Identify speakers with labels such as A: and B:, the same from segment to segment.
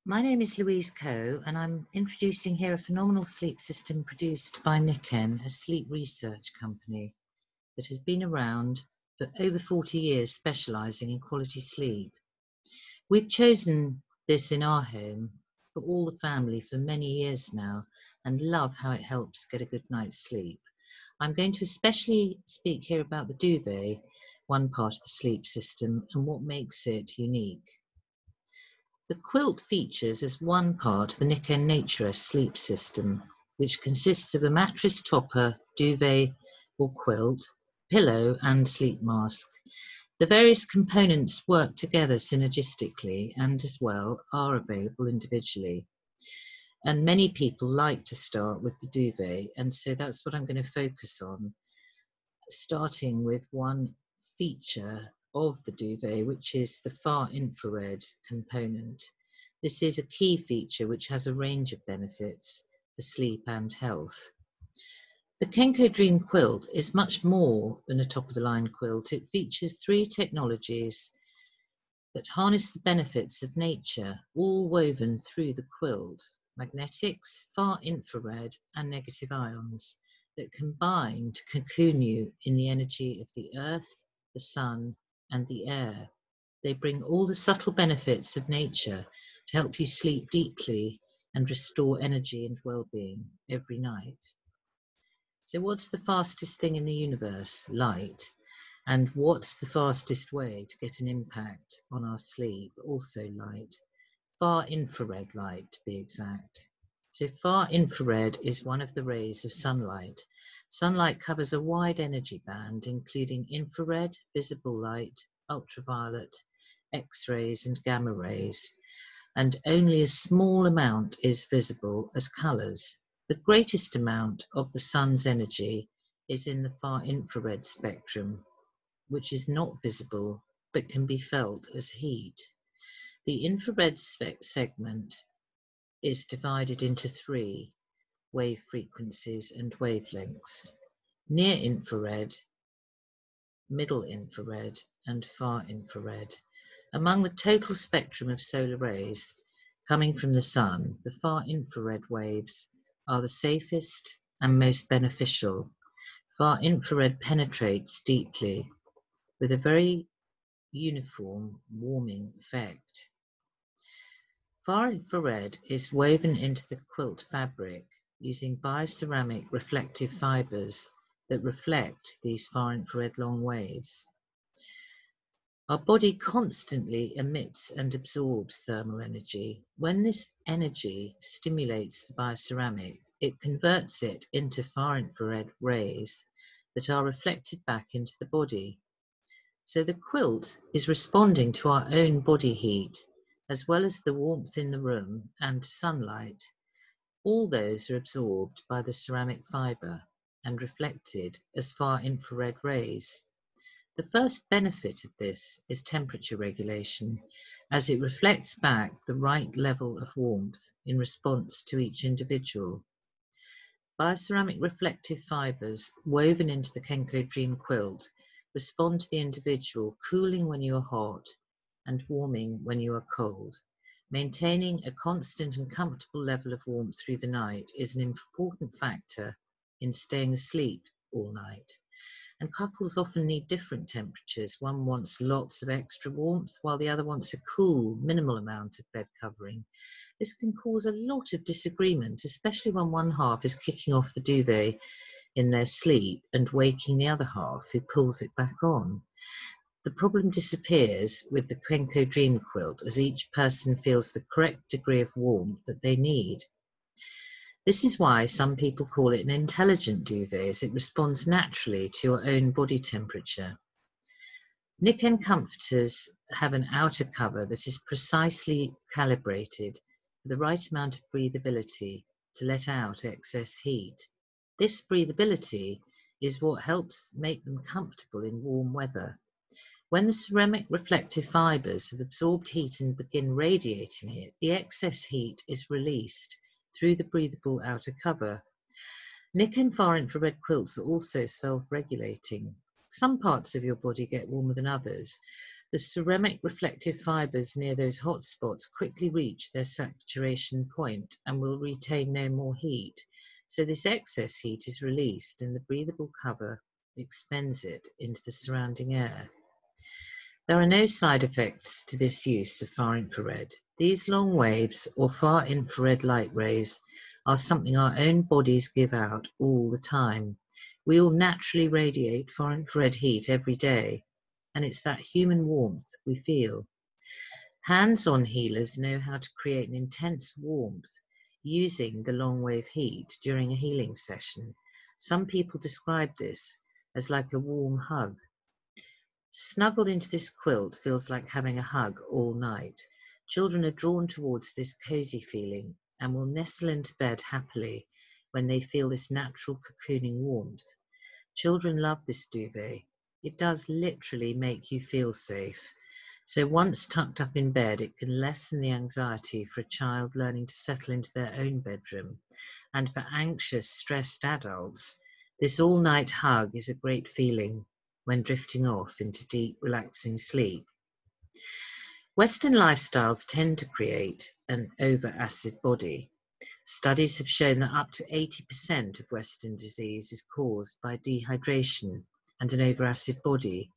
A: My name is Louise Coe, and I'm introducing here a phenomenal sleep system produced by Nikken, a sleep research company that has been around for over 40 years, specialising in quality sleep. We've chosen this in our home for all the family for many years now and love how it helps get a good night's sleep. I'm going to especially speak here about the duvet, one part of the sleep system, and what makes it unique. The quilt features as one part the Nikken Nature sleep system, which consists of a mattress topper, duvet or quilt, pillow and sleep mask. The various components work together synergistically and as well are available individually. And many people like to start with the duvet, and so that's what I'm going to focus on, starting with one feature of the duvet, which is the far infrared component. This is a key feature which has a range of benefits for sleep and health. The KenkoDream quilt is much more than a top-of-the-line quilt. It features 3 technologies that harness the benefits of nature, all woven through the quilt: magnetics, far infrared, and negative ions that combine to cocoon you in the energy of the earth, the sun, and the air. They bring all the subtle benefits of nature to help you sleep deeply and restore energy and well-being every night. So what's the fastest thing in the universe? Light. And what's the fastest way to get an impact on our sleep? Also light. Far infrared light, to be exact. So far infrared is one of the rays of sunlight. Sunlight covers a wide energy band, including infrared, visible light, ultraviolet, X-rays and gamma rays, and only a small amount is visible as colours. The greatest amount of the sun's energy is in the far infrared spectrum, which is not visible but can be felt as heat. The infrared segment is divided into 3 wave frequencies and wavelengths: near infrared, middle infrared, and far infrared. Among the total spectrum of solar rays coming from the sun, the far infrared waves are the safest and most beneficial. Far infrared penetrates deeply with a very uniform warming effect. Far infrared is woven into the quilt fabric using bioceramic reflective fibers that reflect these far infrared long waves. Our body constantly emits and absorbs thermal energy. When this energy stimulates the bioceramic, it converts it into far infrared rays that are reflected back into the body. So the quilt is responding to our own body heat, as well as the warmth in the room and sunlight. All those are absorbed by the ceramic fiber and reflected as far infrared rays. The first benefit of this is temperature regulation, as it reflects back the right level of warmth in response to each individual. Bioceramic reflective fibers woven into the KenkoDream quilt respond to the individual, cooling when you are hot and warming when you are cold. Maintaining a constant and comfortable level of warmth through the night is an important factor in staying asleep all night. And couples often need different temperatures. One wants lots of extra warmth, while the other wants a cool, minimal amount of bed covering. This can cause a lot of disagreement, especially when one half is kicking off the duvet in their sleep and waking the other half, who pulls it back on. The problem disappears with the KenkoDream quilt, as each person feels the correct degree of warmth that they need. This is why some people call it an intelligent duvet, as it responds naturally to your own body temperature. Nikken comforters have an outer cover that is precisely calibrated for the right amount of breathability to let out excess heat. This breathability is what helps make them comfortable in warm weather. When the ceramic reflective fibers have absorbed heat and begin radiating it, the excess heat is released through the breathable outer cover. Nikken far infrared quilts are also self-regulating. Some parts of your body get warmer than others, The ceramic reflective fibres near those hot spots quickly reach their saturation point and will retain no more heat. So this excess heat is released and the breathable cover expends it into the surrounding air. There are no side effects to this use of far infrared. These long waves or far infrared light rays are something our own bodies give out all the time. We all naturally radiate far infrared heat every day, and it's that human warmth we feel. Hands-on healers know how to create an intense warmth using the long wave heat during a healing session. Some people describe this as like a warm hug. Snuggled into this quilt feels like having a hug all night. Children are drawn towards this cozy feeling and will nestle into bed happily when they feel this natural cocooning warmth. Children love this duvet. It does literally make you feel safe. So once tucked up in bed, it can lessen the anxiety for a child learning to settle into their own bedroom. And for anxious, stressed adults, this all-night hug is a great feeling when drifting off into deep, relaxing sleep. Western lifestyles tend to create an over-acid body. Studies have shown that up to 80% of Western disease is caused by dehydration and an over-acid body.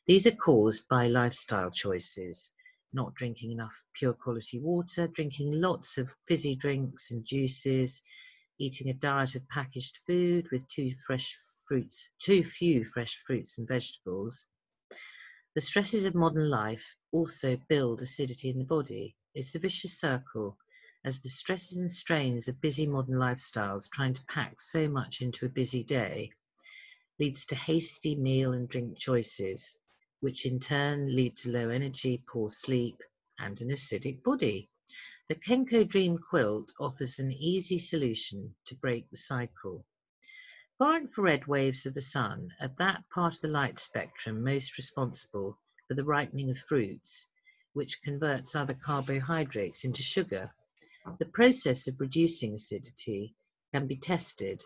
A: These are caused by lifestyle choices, not drinking enough pure quality water, drinking lots of fizzy drinks and juices, eating a diet of packaged food with too few fresh fruits and vegetables. The stresses of modern life also build acidity in the body. It's a vicious circle, as the stresses and strains of busy modern lifestyles trying to pack so much into a busy day leads to hasty meal and drink choices, which in turn lead to low energy, poor sleep, and an acidic body. The KenkoDream Quilt offers an easy solution to break the cycle. Far infrared waves of the sun are that part of the light spectrum most responsible for the ripening of fruits, which converts other carbohydrates into sugar. The process of reducing acidity can be tested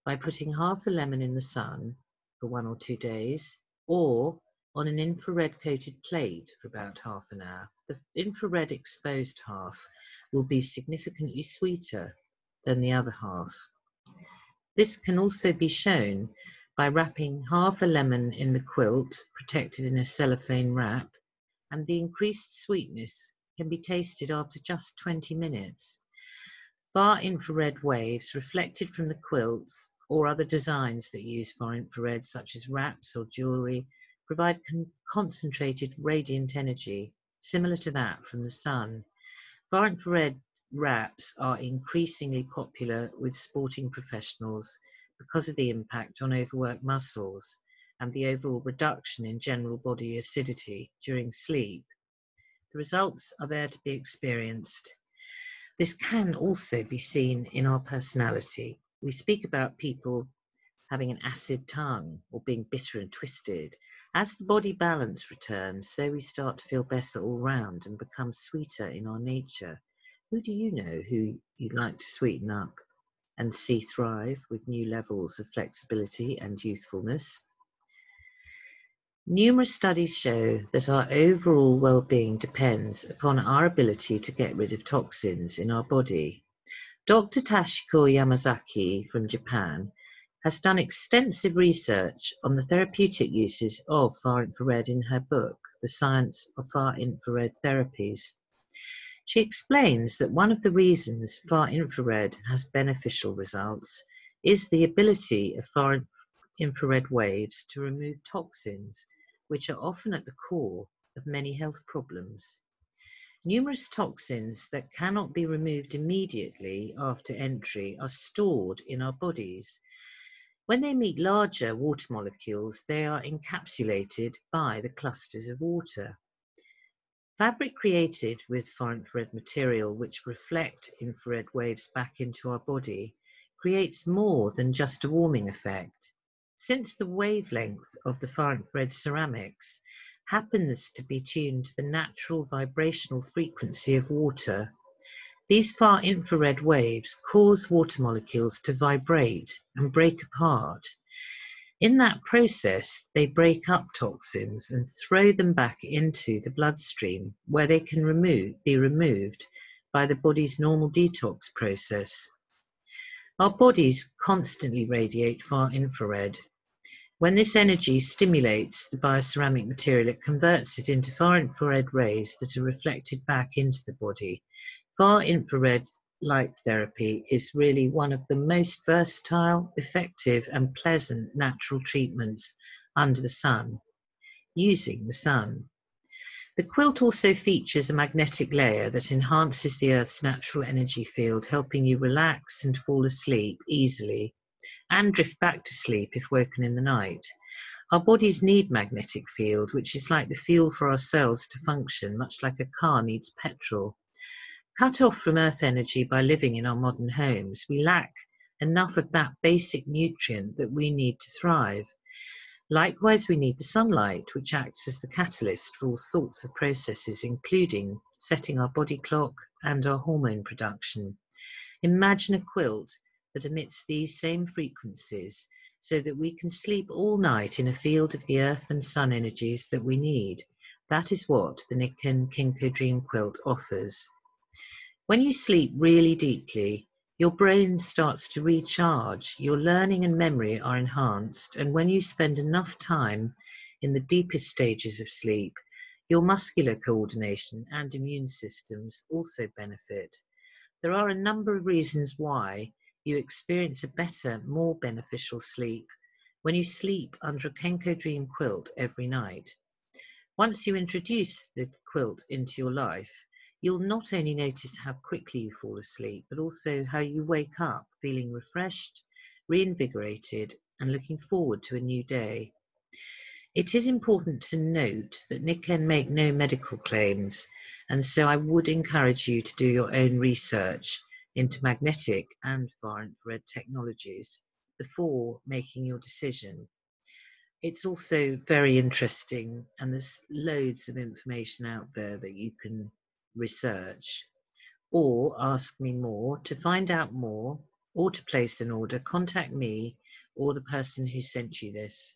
A: by putting half a lemon in the sun for 1 or 2 days, or on an infrared coated plate for about half an hour. The infrared exposed half will be significantly sweeter than the other half. This can also be shown by wrapping half a lemon in the quilt, protected in a cellophane wrap, and the increased sweetness can be tasted after just 20 minutes. Far infrared waves reflected from the quilts or other designs that use far infrared, such as wraps or jewellery, provide concentrated radiant energy, similar to that from the sun. Far infrared wraps are increasingly popular with sporting professionals because of the impact on overworked muscles and the overall reduction in general body acidity during sleep. The results are there to be experienced. This can also be seen in our personality. We speak about people having an acid tongue or being bitter and twisted. As the body balance returns, so we start to feel better all round and become sweeter in our nature. Who do you know who you'd like to sweeten up and see thrive with new levels of flexibility and youthfulness? Numerous studies show that our overall well-being depends upon our ability to get rid of toxins in our body. Dr. Tashiko Yamazaki from Japan has done extensive research on the therapeutic uses of far infrared in her book, The Science of Far Infrared Therapies. She explains that one of the reasons far infrared has beneficial results is the ability of far infrared waves to remove toxins, which are often at the core of many health problems. Numerous toxins that cannot be removed immediately after entry are stored in our bodies. When they meet larger water molecules, they are encapsulated by the clusters of water. Fabric created with far infrared material which reflect infrared waves back into our body creates more than just a warming effect. Since the wavelength of the far infrared ceramics happens to be tuned to the natural vibrational frequency of water, these far infrared waves cause water molecules to vibrate and break apart. In that process, they break up toxins and throw them back into the bloodstream, where they can be removed by the body's normal detox process. Our bodies constantly radiate far infrared. When this energy stimulates the bioceramic material, it converts it into far infrared rays that are reflected back into the body. Far infrared light therapy is really one of the most versatile, effective, and pleasant natural treatments under the sun, using the sun. The quilt also features a magnetic layer that enhances the Earth's natural energy field, helping you relax and fall asleep easily and drift back to sleep if woken in the night. Our bodies need magnetic field, which is like the fuel for our cells to function, much like a car needs petrol. Cut off from Earth energy by living in our modern homes, we lack enough of that basic nutrient that we need to thrive. Likewise, we need the sunlight, which acts as the catalyst for all sorts of processes, including setting our body clock and our hormone production. Imagine a quilt that emits these same frequencies so that we can sleep all night in a field of the earth and sun energies that we need. That is what the Nikken KenkoDream Quilt offers. When you sleep really deeply, your brain starts to recharge, your learning and memory are enhanced, and when you spend enough time in the deepest stages of sleep, your muscular coordination and immune systems also benefit. There are a number of reasons why you experience a better, more beneficial sleep when you sleep under a KenkoDream quilt every night. Once you introduce the quilt into your life, you'll not only notice how quickly you fall asleep, but also how you wake up feeling refreshed, reinvigorated, and looking forward to a new day. It is important to note that Nikken make no medical claims, and so I would encourage you to do your own research into magnetic and far infrared technologies before making your decision. It's also very interesting, and there's loads of information out there that you can research or ask me more. To find out more or to place an order, contact me or the person who sent you this.